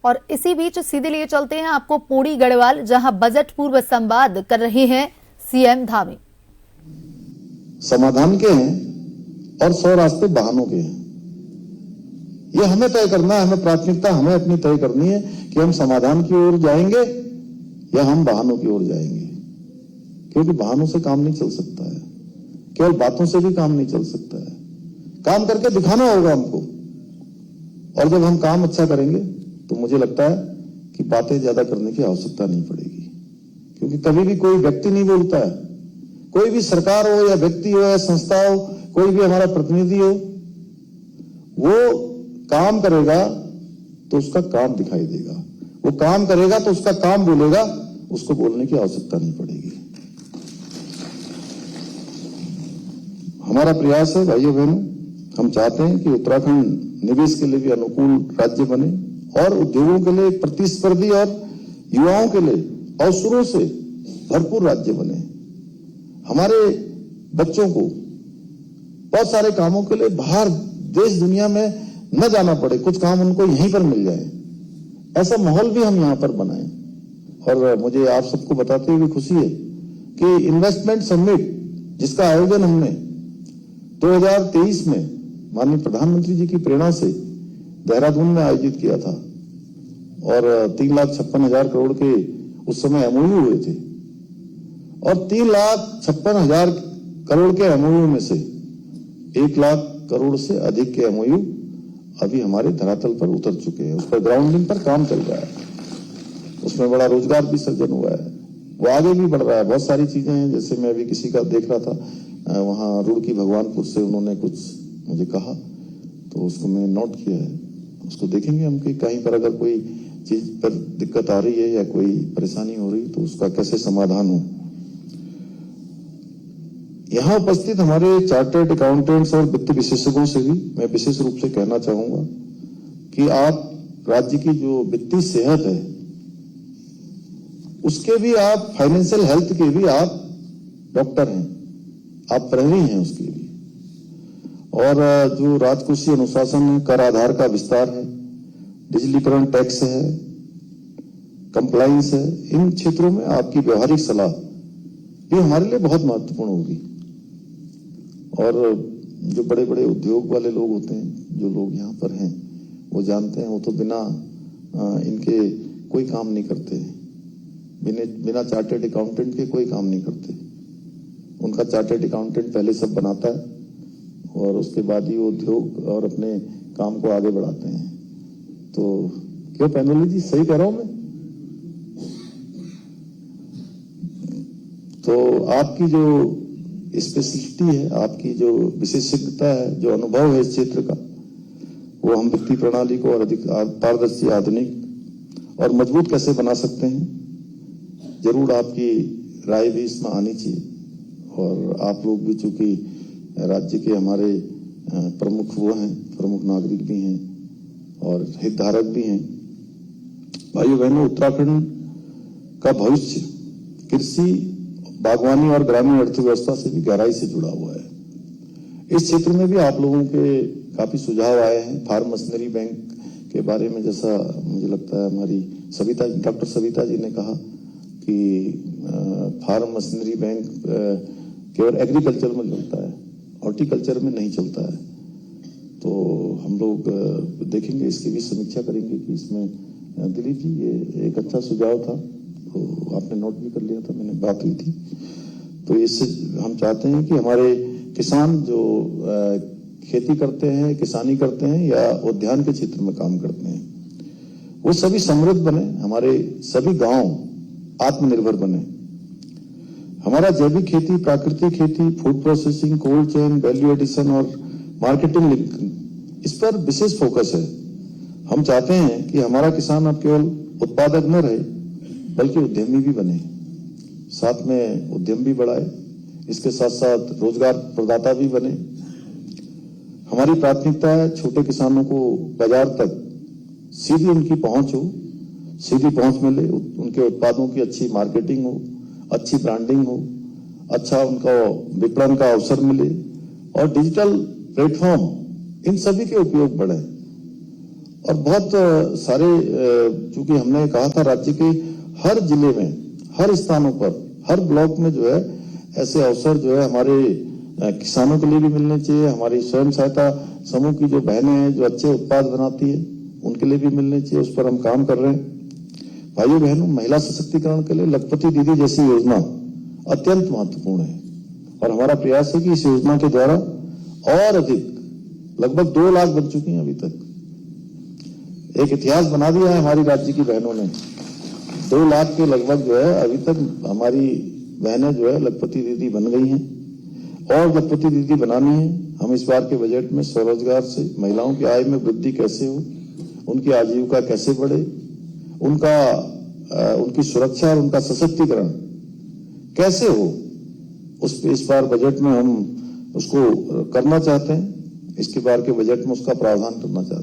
और इसी बीच सीधे लिए चलते हैं आपको पौड़ी गढ़वाल, जहां बजट पूर्व संवाद कर रहे हैं सीएम धामी। समाधान के हैं और 100 रास्ते बहानों के हैं। ये हमें तय करना है, हमें प्राथमिकता हमें अपनी तय करनी है कि हम समाधान की ओर जाएंगे या हम बहानों की ओर जाएंगे, क्योंकि बहानों से काम नहीं चल सकता है, केवल बातों से भी काम नहीं चल सकता है, काम करके दिखाना होगा हमको। और जब हम काम अच्छा करेंगे तो मुझे लगता है कि बातें ज्यादा करने की आवश्यकता नहीं पड़ेगी, क्योंकि कभी भी कोई व्यक्ति नहीं बोलता है, कोई भी सरकार हो या व्यक्ति हो या संस्था हो, कोई भी हमारा प्रतिनिधि हो, वो काम करेगा तो उसका काम दिखाई देगा, वो काम करेगा तो उसका काम बोलेगा, उसको बोलने की आवश्यकता नहीं पड़ेगी। हमारा प्रयास है भाइयों बहनों, हम चाहते हैं कि उत्तराखंड निवेश के लिए भी अनुकूल राज्य बने और उद्योगों के लिए प्रतिस्पर्धी और युवाओं के लिए अवसरों से भरपूर राज्य बने। हमारे बच्चों को बहुत सारे कामों के लिए बाहर देश दुनिया में न जाना पड़े, कुछ काम उनको यहीं पर मिल जाए, ऐसा माहौल भी हम यहां पर बनाएं। और मुझे आप सबको बताते हुए खुशी है कि इन्वेस्टमेंट समिट जिसका आयोजन हमने 2023 में माननीय प्रधानमंत्री जी की प्रेरणा से देहरादून में आयोजित किया था और 3,56,000 करोड़ के उस समय एमओयू हुए थे और 3,56,000 करोड़ के एमओयू में से 1 लाख करोड़ से अधिक के एमओयू अभी हमारे धरातल पर उतर चुके हैं, उस पर ग्राउंडिंग पर काम चल रहा है, उसमें बड़ा रोजगार भी सृजन हुआ है, वो आगे भी बढ़ रहा है। बहुत सारी चीजें हैं, जैसे मैं अभी किसी का देख रहा था, वहां रुड़की भगवानपुर से उन्होंने कुछ मुझे कहा तो उसको मैं नोट किया है, उसको देखेंगे हम कि कहीं पर अगर कोई चीज पर दिक्कत आ रही है या कोई परेशानी हो रही तो उसका कैसे समाधान हो। यहां उपस्थित हमारे चार्टर्ड अकाउंटेंट्स और वित्त विशेषज्ञों से भी मैं विशेष रूप से कहना चाहूंगा कि आप राज्य की जो वित्तीय सेहत है उसके भी आप, फाइनेंशियल हेल्थ के भी आप डॉक्टर हैं, आप प्रहरी हैं उसके भी। और जो राजकोषीय अनुशासन है, कर आधार का विस्तार है, डिजिटलीकरण, टैक्स है, कंप्लायंस है, इन क्षेत्रों में आपकी व्यवहारिक सलाह भी हमारे लिए बहुत महत्वपूर्ण होगी। और जो बड़े बड़े उद्योग वाले लोग होते हैं, जो लोग यहाँ पर हैं, वो जानते हैं, वो तो बिना इनके कोई काम नहीं करते, बिना चार्टर्ड अकाउंटेंट के कोई काम नहीं करते। उनका चार्टर्ड अकाउंटेंट पहले सब बनाता है और उसके बाद ही वो उद्योग और अपने काम को आगे बढ़ाते हैं। तो क्यों पैनोली जी, सही कह रहा हूं मैं? तो आपकी जो स्पेशलिटी है, आपकी जो विशेषज्ञता है, जो अनुभव है इस क्षेत्र का, वो हम वित्तीय प्रणाली को और अधिक पारदर्शी, आधुनिक और मजबूत कैसे बना सकते हैं, जरूर आपकी राय भी इसमें आनी चाहिए। और आप लोग भी चूंकि राज्य के हमारे प्रमुख वो हैं, प्रमुख नागरिक भी हैं और हितधारक भी हैं। भाइयों बहनों, उत्तराखंड का भविष्य कृषि, बागवानी और ग्रामीण अर्थव्यवस्था से भी गहराई से जुड़ा हुआ है। इस क्षेत्र में भी आप लोगों के काफी सुझाव आए हैं। फार्म मशीनरी बैंक के बारे में, जैसा मुझे लगता है हमारी डॉक्टर सविता जी ने कहा कि फार्म मशीनरी बैंक केवल एग्रीकल्चर में चलता है, हॉर्टिकल्चर में नहीं चलता है। तो हम लोग देखेंगे, इसकी भी समीक्षा करेंगे कि इसमें दिलीप जी, ये एक अच्छा सुझाव था, तो आपने नोट भी कर लिया था, मैंने बात की थी। तो इससे हम चाहते हैं कि हमारे किसान जो खेती करते हैं, किसानी करते हैं या उद्यान के क्षेत्र में काम करते हैं, वो सभी समृद्ध बने, हमारे सभी गांव आत्मनिर्भर बने। हमारा जैविक खेती, प्राकृतिक खेती, food processing, cold chain, value addition और मार्केटिंग लिंक, इस पर विशेष फोकस है। हम चाहते हैं कि हमारा किसान अब केवल उत्पादक न रहे बल्कि उद्यमी भी बने, साथ में उद्यम भी बढ़ाए, इसके साथ साथ रोजगार प्रदाता भी बने। हमारी प्राथमिकता है छोटे किसानों को बाजार तक सीधी उनकी पहुंच हो, सीधी पहुंच मिले, उनके उत्पादों की अच्छी मार्केटिंग हो, अच्छी ब्रांडिंग हो, अच्छा उनको विपणन का अवसर मिले और डिजिटल प्लेटफॉर्म, इन सभी के उपयोग बढ़े। और बहुत सारे, चूंकि हमने कहा था राज्य के हर जिले में, हर स्थानों पर, हर ब्लॉक में जो है ऐसे अवसर जो है हमारे किसानों के लिए भी मिलने चाहिए, हमारी स्वयं सहायता समूह की जो बहनें हैं जो अच्छे उत्पाद बनाती है उनके लिए भी मिलने चाहिए। उस पर हम काम कर रहे हैं। भाइयों बहनों, महिला सशक्तिकरण के लिए लखपति दीदी जैसी योजना अत्यंत महत्वपूर्ण है और हमारा प्रयास है कि इस योजना के द्वारा और अधिक, लगभग 2 लाख बन चुकी हैं अभी तक। एक इतिहास बना दिया है हमारी राज्य की बहनों ने। 2 लाख के लगभग जो है अभी तक हमारी बहनें जो है लखपति दीदी बन गई हैं और लखपति दीदी बनानी है। हम इस बार के बजट में स्वरोजगार से महिलाओं की आय में वृद्धि कैसे हो, उनकी आजीविका कैसे बढ़े, उनकी सुरक्षा और उनका सशक्तिकरण कैसे हो, उस पे इस बार बजट में हम उसको करना चाहते हैं। इसके बार के बजट में उसका प्रावधान करना चाहते हैं।